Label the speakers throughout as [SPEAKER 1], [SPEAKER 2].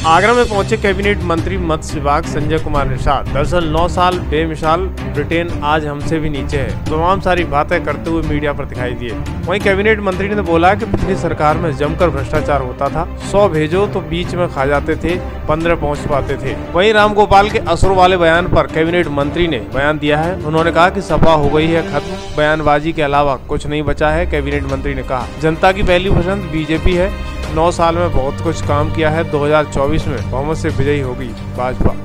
[SPEAKER 1] आगरा में पहुंचे कैबिनेट मंत्री मत्स्य विभाग संजय कुमार निषाद। दरअसल 9 साल बेमिसाल ब्रिटेन आज हमसे भी नीचे है, तमाम सारी बातें करते हुए मीडिया पर दिखाई दिए। वहीं कैबिनेट मंत्री ने बोला कि पिछली सरकार में जमकर भ्रष्टाचार होता था, 100 भेजो तो बीच में खा जाते थे, 15 पहुंच पाते थे। वहीं रामगोपाल के असुर वाले बयान पर कैबिनेट मंत्री ने बयान दिया है। उन्होंने कहा कि सपा हो गई है खत्म, बयानबाजी के अलावा कुछ नहीं बचा है। कैबिनेट मंत्री ने कहा, जनता की पहली पसंद बीजेपी है, 9 साल में बहुत कुछ काम किया है, 2024 में बहुमत से विजयी होगी भाजपा।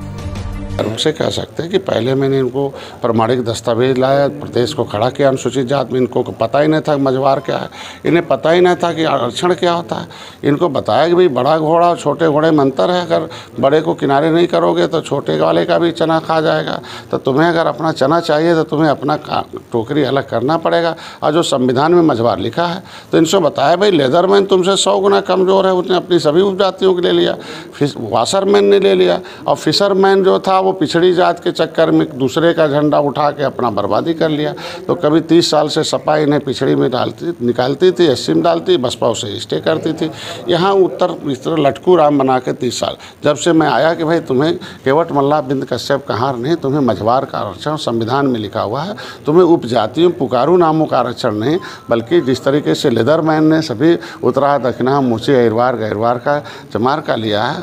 [SPEAKER 2] उनसे कह सकते हैं कि पहले मैंने इनको प्रमाणिक दस्तावेज लाया, प्रदेश को खड़ा किया अनुसूचित जात में। इनको पता ही नहीं था मझवार क्या है, इन्हें पता ही नहीं था कि आरक्षण क्या होता है। इनको बताया कि भाई बड़ा घोड़ा और छोटे घोड़े में अंतर है, अगर बड़े को किनारे नहीं करोगे तो छोटे वाले का भी चना खा जाएगा। तो तुम्हें अगर अपना चना चाहिए तो तुम्हें अपना टोकरी अलग करना पड़ेगा। और जो संविधान में मझवार लिखा है तो इनसे बताया भाई लेदरमैन तुमसे 100 गुना कमज़ोर है, उसने अपनी सभी उपजातियों को ले लिया। वाशरमैन ने ले लिया और फिशरमैन जो था वो पिछड़ी जात के चक्कर में दूसरे का झंडा उठा के अपना बर्बादी कर लिया। तो कभी 30 साल से सपा इन्हें पिछड़ी में निकालती थी, 80 में डालती, बसपा उसे स्टे करती थी। यहाँ उत्तर इस तरह लटकू राम बना के 30 साल जब से मैं आया कि भाई तुम्हें केवट मल्ला बिंद कश्यप कहार नहीं, तुम्हें मझवार का आरक्षण संविधान में लिखा हुआ है, तुम्हें उपजातियों पुकारू नामों का आरक्षण नहीं, बल्कि जिस तरीके से लेदरमैन ने सभी उत्तरा दक्षिणा मुँची अहिरवार गहिरवार का चमार का लिया है,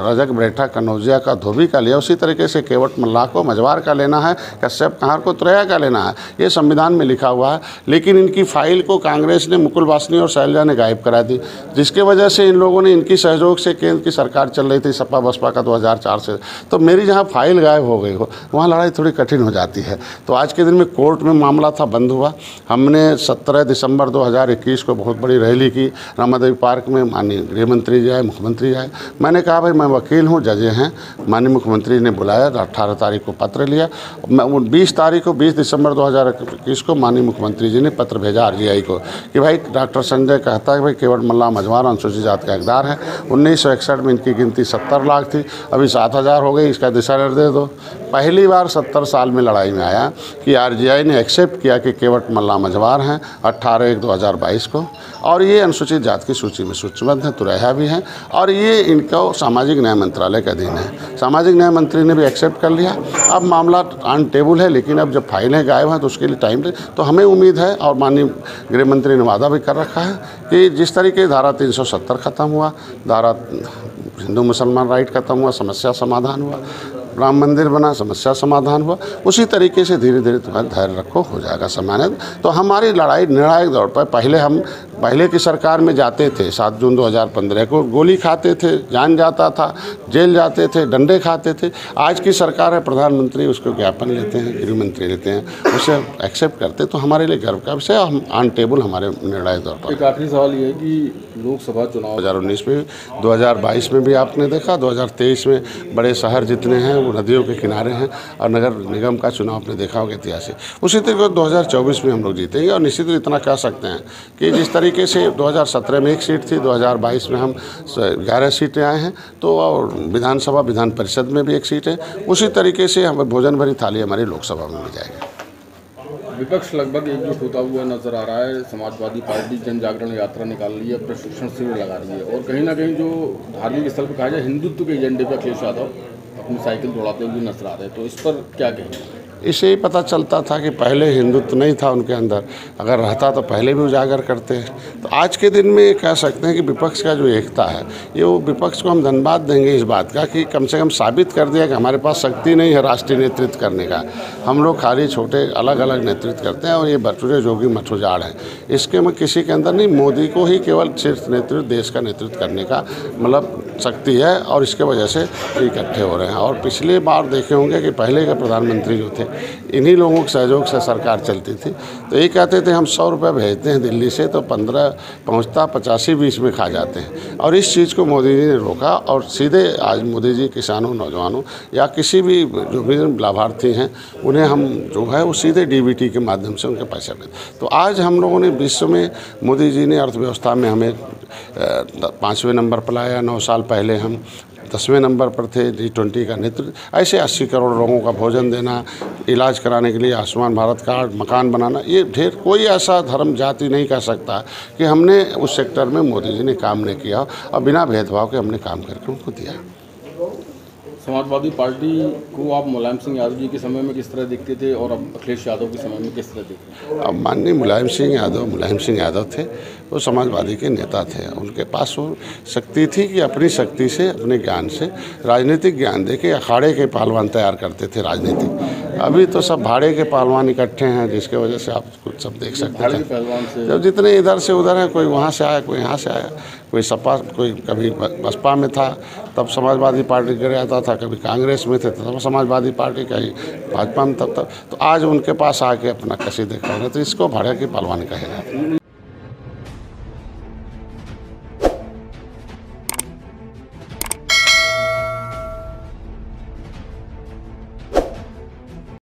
[SPEAKER 2] रजक ब्रेठा कनौजिया का धोबी का लिया, उसी तरीके से केवट मल्ला को मझवार का लेना है, कश्यप कहार को तुरैया का लेना है। ये संविधान में लिखा हुआ है। लेकिन इनकी फाइल को कांग्रेस ने, मुकुल वासनी और शैलजा ने गायब करा दी, जिसके वजह से इन लोगों ने, इनकी सहयोग से केंद्र की सरकार चल रही थी सपा बसपा का 2004 से। तो मेरी जहाँ फाइल गायब हो गई हो वहाँ लड़ाई थोड़ी कठिन हो जाती है। तो आज के दिन में कोर्ट में मामला था, बंद हुआ। हमने 17 दिसंबर 2021 को बहुत बड़ी रैली की रामादेवी पार्क में। माननीय गृह मंत्री जी आए, मुख्यमंत्री आए। मैंने कहा भाई मैं वकील हूँ, जजें हैं। माननीय मुख्यमंत्री ने बुलाया, 18 तारीख को पत्र लिया। 20 दिसंबर 2021 को माननीय मुख्यमंत्री जी ने पत्र भेजा आरजीआई को कि भाई डॉक्टर संजय कहता है कि भाई केवट मल्ला मझवार अनुसूचित जात का हकदार है। 1961 में इनकी गिनती 70 लाख थी, अभी 7000 हो गई, इसका दिशा निर्देश दो। पहली बार 70 साल में लड़ाई में आया कि आरजीआई ने एक्सेप्ट किया कि केवट मल्ला मझवार हैं 18/1/2022 को, और ये अनुसूचित जात की सूची में सूचीबद्ध है, तुरैया भी हैं, और ये इनको सामाजिक न्याय मंत्रालय के अधीन है। सामाजिक न्याय मंत्री ने भी एक्सेप्ट कर लिया। अब मामला ऑन टेबल है, लेकिन अब जब फाइलें गायब हैं तो उसके लिए टाइम तो हमें उम्मीद है, और माननीय गृह मंत्री ने वादा भी कर रखा है कि जिस तरीके धारा 370 खत्म हुआ, धारा हिंदू मुसलमान राइट खत्म हुआ, समस्या समाधान हुआ, राम मंदिर बना, समस्या समाधान हुआ, उसी तरीके से धीरे धीरे तुम्हारा धैर्य रखो, हो जाएगा समाधान। तो हमारी लड़ाई निर्णायक दौर पर पहले की सरकार में जाते थे, 7 जून 2015 को गोली खाते थे, जान जाता था, जेल जाते थे, डंडे खाते थे। आज की सरकार है, प्रधानमंत्री उसको ज्ञापन लेते हैं, गृह मंत्री लेते हैं, उसे एक्सेप्ट करते, तो हमारे लिए गर्व का विषय। हम ऑन टेबल हमारे निर्णायक दौर पर।
[SPEAKER 3] एक आखिरी सवाल ये है कि लोकसभा चुनाव
[SPEAKER 2] 2019 में, 2022 में भी आपने देखा, 2023 में बड़े शहर जितने हैं वो नदियों के किनारे हैं, और नगर निगम का चुनाव आपने देखा होगा ऐतिहासिक। उसी तरीके 2024 में हम लोग जीतेंगे। और निश्चित रूप इतना कह सकते हैं कि जिस तरीके से 2017 में 1 सीट थी, 2022 में हम 11 सीटें आए हैं, तो और विधानसभा विधान परिषद में भी 1 सीट है। उसी तरीके से हमें भोजन भरी थाली हमारी लोकसभा में भी जाएगी।
[SPEAKER 3] विपक्ष लगभग एकजुट होता हुआ नजर आ रहा है। समाजवादी पार्टी जन जागरण यात्रा निकाल रही है, प्रशिक्षण शिविर लगा रही है, और कहीं ना कहीं जो धार्मिक स्थल पर कहा जाए हिंदुत्व के एजेंडे पर अखिलेश यादव अपनी साइकिल दौड़ाते हुए नजर आ रहे हैं, तो इस पर क्या कहेंगे?
[SPEAKER 2] इससे ही पता चलता था कि पहले हिंदुत्व नहीं था उनके अंदर, अगर रहता तो पहले भी उजागर करते हैं। तो आज के दिन में कह सकते हैं कि विपक्ष का जो एकता है, ये वो विपक्ष को हम धन्यवाद देंगे इस बात का कि कम से कम साबित कर दिया कि हमारे पास शक्ति नहीं है राष्ट्रीय नेतृत्व करने का। हम लोग खाली छोटे अलग अलग नेतृत्व करते हैं, और ये बटुरे जोगी मठुजाड़ हैं। इसके में किसी के अंदर नहीं, मोदी को ही केवल शीर्ष नेतृत्व, देश का नेतृत्व करने का मतलब शक्ति है, और इसके वजह से इकट्ठे हो रहे हैं। और पिछले बार देखे होंगे कि पहले के प्रधानमंत्री जो थे, इन्हीं लोगों के सहयोग से सरकार चलती थी। तो ये कहते थे हम 100 रुपये भेजते हैं दिल्ली से, तो 15 पहुँचता 85-20 में खा जाते हैं। और इस चीज़ को मोदी जी ने रोका, और सीधे आज मोदी जी किसानों, नौजवानों या किसी भी जो भी लाभार्थी हैं उन्हें हम जो है वो सीधे डीबीटी के माध्यम से उनके पैसे में। तो आज हम लोगों ने विश्व में, मोदी जी ने अर्थव्यवस्था में हमें 5वें नंबर पर लाया। 9 साल पहले हम 10वें नंबर पर थे। G20 का नेतृत्व, ऐसे 80 करोड़ लोगों का भोजन देना, इलाज कराने के लिए आयुष्मान भारत कार्ड, मकान बनाना, ये ढेर कोई ऐसा धर्म जाति नहीं कह सकता कि हमने उस सेक्टर में मोदी जी ने काम नहीं किया और बिना भेदभाव के हमने काम करके उनको दिया।
[SPEAKER 3] समाजवादी पार्टी को आप मुलायम सिंह यादव जी के समय में किस तरह देखते थे और अब अखिलेश यादव के समय में किस तरह देखते थे?
[SPEAKER 2] अब माननीय मुलायम सिंह यादव थे, वो समाजवादी के नेता थे। उनके पास वो शक्ति थी कि अपनी शक्ति से, अपने ज्ञान से, राजनीतिक ज्ञान दे के अखाड़े के पहलवान तैयार करते थे राजनीति। अभी तो सब भाड़े के पहलवान इकट्ठे हैं, जिसके वजह से आप कुछ सब देख सकते हैं।
[SPEAKER 3] पहलवान से
[SPEAKER 2] जब जितने इधर से उधर हैं, कोई वहाँ से आया, कोई यहाँ से आया, कोई सपा, कोई कभी बसपा में था तब समाजवादी पार्टी गिर जाता था, कभी कांग्रेस में थे तब समाजवादी पार्टी का ही, भाजपा में तब तो आज उनके पास आके अपना कसीदे कर रहे, तो इसको भाड़े की पहलवानी कहेगा।